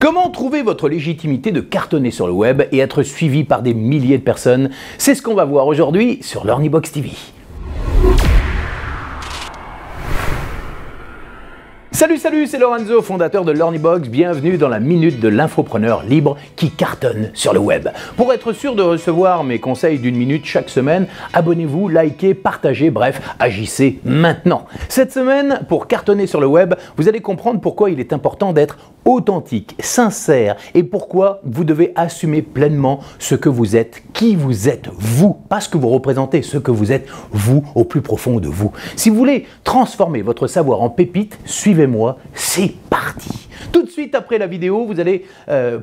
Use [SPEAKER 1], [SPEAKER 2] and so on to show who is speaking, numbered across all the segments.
[SPEAKER 1] Comment trouver votre légitimité de cartonner sur le web et être suivi par des milliers de personnes? C'est ce qu'on va voir aujourd'hui sur LearnyBox TV. Salut, c'est Lorenzo, fondateur de LearnyBox. Bienvenue dans la minute de l'infopreneur libre qui cartonne sur le web. Pour être sûr de recevoir mes conseils d'une minute chaque semaine, abonnez-vous, likez, partagez, bref, agissez maintenant. Cette semaine, pour cartonner sur le web, vous allez comprendre pourquoi il est important d'être authentique, sincère et pourquoi vous devez assumer pleinement ce que vous êtes, qui vous êtes, vous, pas ce que vous représentez, ce que vous êtes, vous, au plus profond de vous. Si vous voulez transformer votre savoir en pépite, suivez-moi, c'est parti. Tout de suite après la vidéo, vous allez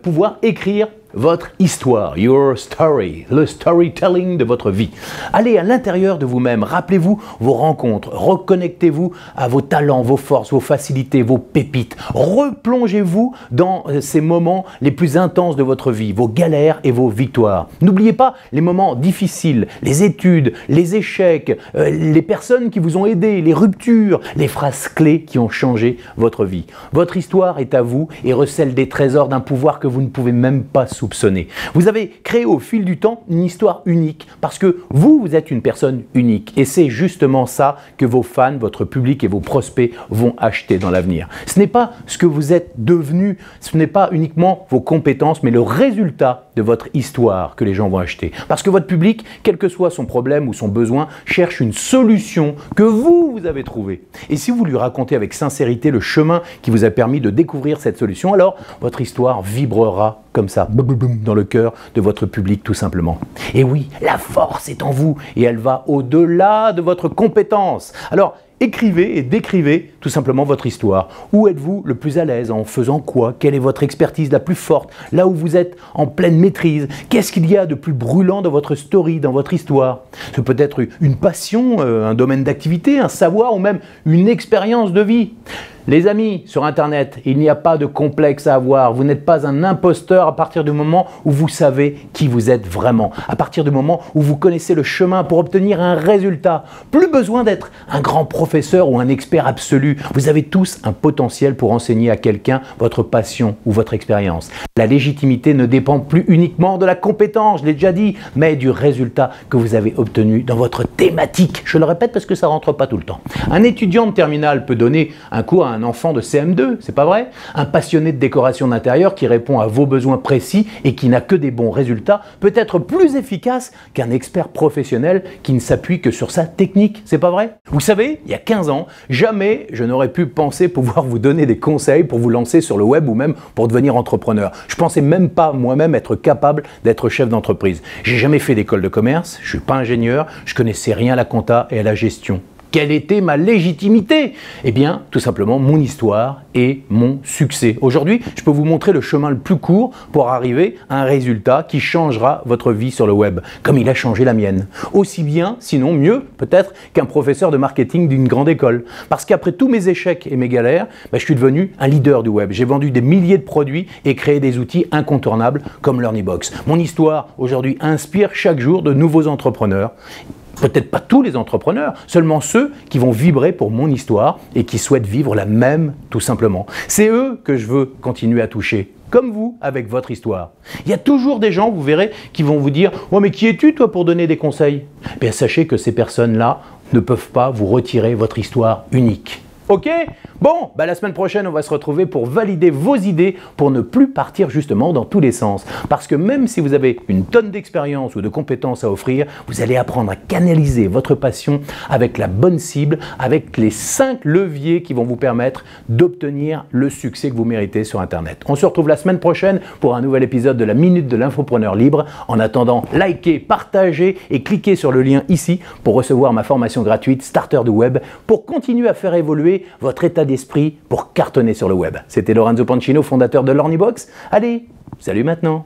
[SPEAKER 1] pouvoir écrire votre histoire, your story, le storytelling de votre vie. Allez à l'intérieur de vous-même, rappelez-vous vos rencontres, reconnectez-vous à vos talents, vos forces, vos facilités, vos pépites. Replongez-vous dans ces moments les plus intenses de votre vie, vos galères et vos victoires. N'oubliez pas les moments difficiles, les études, les échecs, les personnes qui vous ont aidé, les ruptures, les phrases clés qui ont changé votre vie. Votre histoire est à vous et recèle des trésors d'un pouvoir que vous ne pouvez même pas soupçonner. Vous avez créé au fil du temps une histoire unique parce que vous êtes une personne unique et c'est justement ça que vos fans, votre public et vos prospects vont acheter dans l'avenir. Ce n'est pas ce que vous êtes devenu, ce n'est pas uniquement vos compétences mais le résultat de votre histoire que les gens vont acheter. Parce que votre public, quel que soit son problème ou son besoin, cherche une solution que vous avez trouvée. Et si vous lui racontez avec sincérité le chemin qui vous a permis de découvrir cette solution, alors votre histoire vibrera comme ça, dans le cœur de votre public tout simplement. Et oui, la force est en vous et elle va au-delà de votre compétence. Alors, écrivez et décrivez tout simplement votre histoire. Où êtes-vous le plus à l'aise? En faisant quoi? Quelle est votre expertise la plus forte? Là où vous êtes en pleine maîtrise? Qu'est-ce qu'il y a de plus brûlant dans votre story, dans votre histoire? Ce peut être une passion, un domaine d'activité, un savoir ou même une expérience de vie. Les amis, sur Internet, il n'y a pas de complexe à avoir. Vous n'êtes pas un imposteur à partir du moment où vous savez qui vous êtes vraiment. À partir du moment où vous connaissez le chemin pour obtenir un résultat. Plus besoin d'être un grand professeur ou un expert absolu. Vous avez tous un potentiel pour enseigner à quelqu'un votre passion ou votre expérience. La légitimité ne dépend plus uniquement de la compétence, je l'ai déjà dit, mais du résultat que vous avez obtenu dans votre thématique. Je le répète parce que ça ne rentre pas tout le temps. Un étudiant de terminale peut donner un cours à un enfant de CM2, c'est pas vrai? Un passionné de décoration d'intérieur qui répond à vos besoins précis et qui n'a que des bons résultats peut être plus efficace qu'un expert professionnel qui ne s'appuie que sur sa technique, c'est pas vrai? Vous savez, il y a 15 ans, jamais je n'aurais pu penser pouvoir vous donner des conseils pour vous lancer sur le web ou même pour devenir entrepreneur. Je pensais même pas moi-même être capable d'être chef d'entreprise. J'ai jamais fait d'école de commerce, je suis pas ingénieur, je connaissais rien à la compta et à la gestion. Quelle était ma légitimité? Eh bien, tout simplement, mon histoire et mon succès. Aujourd'hui, je peux vous montrer le chemin le plus court pour arriver à un résultat qui changera votre vie sur le web, comme il a changé la mienne. Aussi bien, sinon mieux, peut-être, qu'un professeur de marketing d'une grande école. Parce qu'après tous mes échecs et mes galères, je suis devenu un leader du web. J'ai vendu des milliers de produits et créé des outils incontournables comme LearnyBox. Mon histoire, aujourd'hui, inspire chaque jour de nouveaux entrepreneurs. Peut-être pas tous les entrepreneurs, seulement ceux qui vont vibrer pour mon histoire et qui souhaitent vivre la même tout simplement. C'est eux que je veux continuer à toucher, comme vous avec votre histoire. Il y a toujours des gens, vous verrez, qui vont vous dire « Ouais, mais qui es-tu toi pour donner des conseils ?» Eh bien, sachez que ces personnes-là ne peuvent pas vous retirer votre histoire unique. Ok? Bon, la semaine prochaine, on va se retrouver pour valider vos idées pour ne plus partir justement dans tous les sens. Parce que même si vous avez une tonne d'expérience ou de compétences à offrir, vous allez apprendre à canaliser votre passion avec la bonne cible, avec les 5 leviers qui vont vous permettre d'obtenir le succès que vous méritez sur Internet. On se retrouve la semaine prochaine pour un nouvel épisode de la Minute de l'Infopreneur Libre. En attendant, likez, partagez et cliquez sur le lien ici pour recevoir ma formation gratuite Starter du Web pour continuer à faire évoluer votre état d'esprit pour cartonner sur le web. C'était Lorenzo Pancino, fondateur de LearnyBox. Allez, salut maintenant!